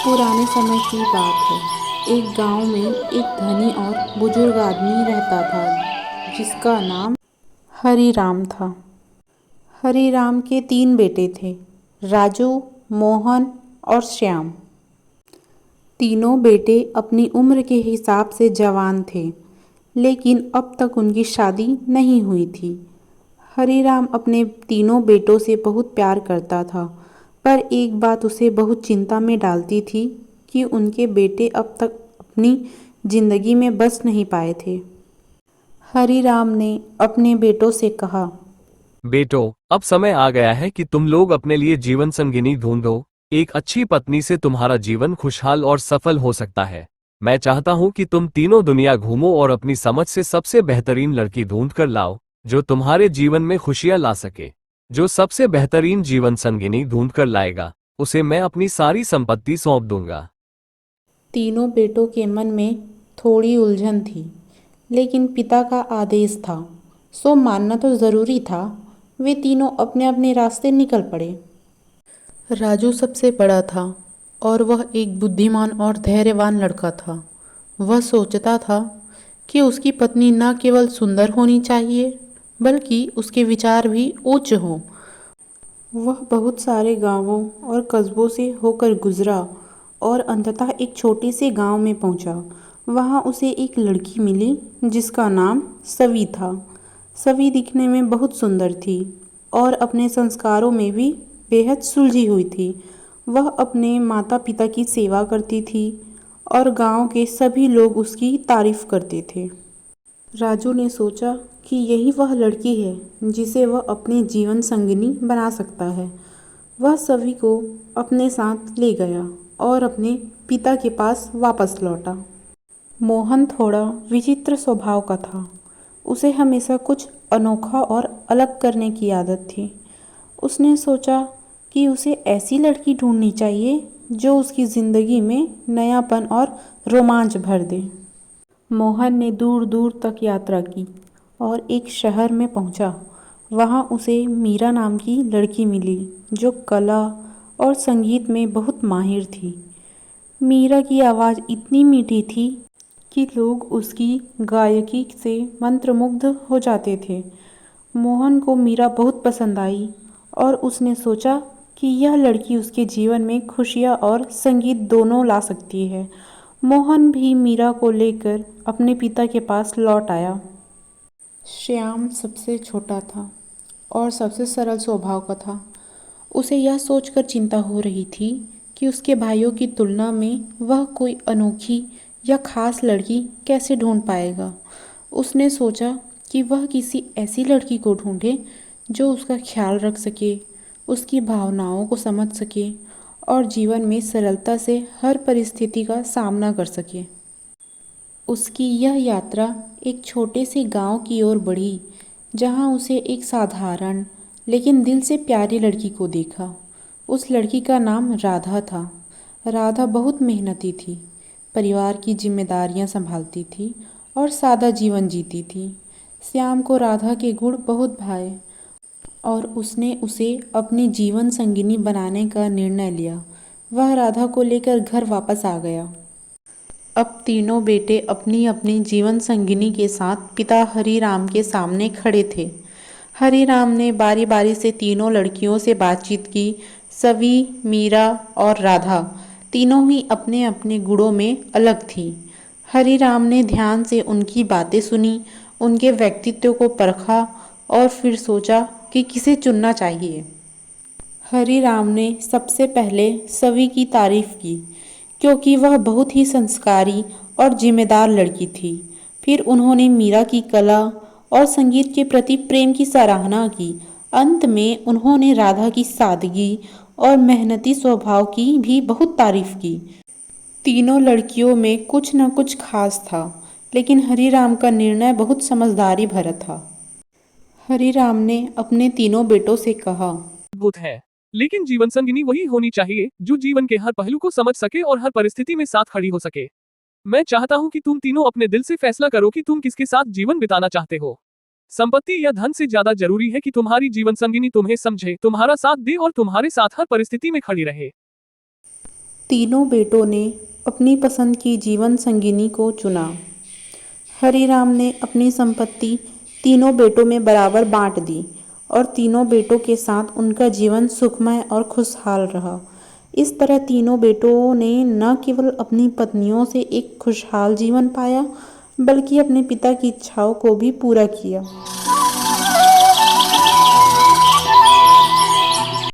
पुराने समय की बात है। एक गांव में एक धनी और बुजुर्ग आदमी रहता था जिसका नाम हरीराम था। हरीराम के 3 बेटे थे, राजू, मोहन और श्याम। तीनों बेटे अपनी उम्र के हिसाब से जवान थे, लेकिन अब तक उनकी शादी नहीं हुई थी। हरीराम अपने तीनों बेटों से बहुत प्यार करता था, पर एक बात उसे बहुत चिंता में डालती थी कि उनके बेटे अब तक अपनी जिंदगी में बस नहीं पाए थे। हरीराम ने अपने बेटों से कहा, बेटो, अब समय आ गया है कि तुम लोग अपने लिए जीवन संगिनी ढूंढो। एक अच्छी पत्नी से तुम्हारा जीवन खुशहाल और सफल हो सकता है। मैं चाहता हूं कि तुम तीनों दुनिया घूमो और अपनी समझ से सबसे बेहतरीन लड़की ढूंढ कर लाओ, जो तुम्हारे जीवन में खुशियां ला सके। जो सबसे बेहतरीन जीवन संगिनी ढूंढ कर लाएगा, उसे मैं अपनी सारी संपत्ति सौंप दूंगा। तीनों बेटों के मन में थोड़ी उलझन थी, लेकिन पिता का आदेश था, सो मानना तो ज़रूरी था। वे तीनों अपने अपने रास्ते निकल पड़े। राजू सबसे बड़ा था और वह एक बुद्धिमान और धैर्यवान लड़का था। वह सोचता था कि उसकी पत्नी न केवल सुंदर होनी चाहिए, बल्कि उसके विचार भी उच्च हों। वह बहुत सारे गांवों और कस्बों से होकर गुजरा और अंततः एक छोटे से गांव में पहुंचा। वहां उसे एक लड़की मिली जिसका नाम सवी था। सवी दिखने में बहुत सुंदर थी और अपने संस्कारों में भी बेहद सुलझी हुई थी। वह अपने माता पिता की सेवा करती थी और गांव के सभी लोग उसकी तारीफ करते थे। राजू ने सोचा कि यही वह लड़की है जिसे वह अपनी जीवन संगिनी बना सकता है। वह सभी को अपने साथ ले गया और अपने पिता के पास वापस लौटा। मोहन थोड़ा विचित्र स्वभाव का था। उसे हमेशा कुछ अनोखा और अलग करने की आदत थी। उसने सोचा कि उसे ऐसी लड़की ढूंढनी चाहिए जो उसकी ज़िंदगी में नयापन और रोमांच भर दे। मोहन ने दूर दूर तक यात्रा की और एक शहर में पहुंचा। वहां उसे मीरा नाम की लड़की मिली जो कला और संगीत में बहुत माहिर थी। मीरा की आवाज़ इतनी मीठी थी कि लोग उसकी गायकी से मंत्रमुग्ध हो जाते थे। मोहन को मीरा बहुत पसंद आई और उसने सोचा कि यह लड़की उसके जीवन में खुशियाँ और संगीत दोनों ला सकती है। मोहन भी मीरा को लेकर अपने पिता के पास लौट आया। श्याम सबसे छोटा था और सबसे सरल स्वभाव का था। उसे यह सोचकर चिंता हो रही थी कि उसके भाइयों की तुलना में वह कोई अनोखी या खास लड़की कैसे ढूंढ पाएगा। उसने सोचा कि वह किसी ऐसी लड़की को ढूंढे जो उसका ख्याल रख सके, उसकी भावनाओं को समझ सके और जीवन में सरलता से हर परिस्थिति का सामना कर सके। उसकी यह यात्रा एक छोटे से गांव की ओर बढ़ी, जहां उसे एक साधारण लेकिन दिल से प्यारी लड़की को देखा। उस लड़की का नाम राधा था। राधा बहुत मेहनती थी, परिवार की जिम्मेदारियां संभालती थी और सादा जीवन जीती थी। श्याम को राधा के गुण बहुत भाए और उसने उसे अपनी जीवन संगिनी बनाने का निर्णय लिया। वह राधा को लेकर घर वापस आ गया। अब तीनों बेटे अपनी अपनी जीवन संगिनी के साथ पिता हरीराम के सामने खड़े थे। हरीराम ने बारी बारी से तीनों लड़कियों से बातचीत की। सवी, मीरा और राधा तीनों ही अपने अपने गुणों में अलग थीं। हरीराम ने ध्यान से उनकी बातें सुनी, उनके व्यक्तित्व को परखा और फिर सोचा कि किसे चुनना चाहिए। हरीराम ने सबसे पहले सवी की तारीफ की, क्योंकि वह बहुत ही संस्कारी और जिम्मेदार लड़की थी। फिर उन्होंने मीरा की कला और संगीत के प्रति प्रेम की सराहना की। अंत में उन्होंने राधा की सादगी और मेहनती स्वभाव की भी बहुत तारीफ की। तीनों लड़कियों में कुछ न कुछ खास था, लेकिन हरीराम का निर्णय बहुत समझदारी भरा था। हरीराम ने अपने तीनों बेटों से कहा, अद्भुत है, लेकिन जीवन संगिनी वही होनी चाहिए जो जीवन के हर पहलू को समझ सके और हर परिस्थिति में साथ खड़ी हो सके। मैं चाहता हूं कि तुम तीनों अपने दिल से फैसला करो कि तुम किसके साथ जीवन बिताना चाहते हो। संपत्ति या धन से ज्यादा जरूरी है कि तुम्हारी जीवन संगिनी तुम्हें समझे, तुम्हारा साथ दे और तुम्हारे साथ हर परिस्थिति में खड़ी रहे। तीनों बेटों ने अपनी पसंद की जीवन संगिनी को चुना। हरिराम ने अपनी संपत्ति तीनों बेटों में बराबर बांट दी और तीनों बेटों के साथ उनका जीवन सुखमय और खुशहाल रहा। इस तरह तीनों बेटों ने न केवल अपनी पत्नियों से एक खुशहाल जीवन पाया, बल्कि अपने पिता की इच्छाओं को भी पूरा किया।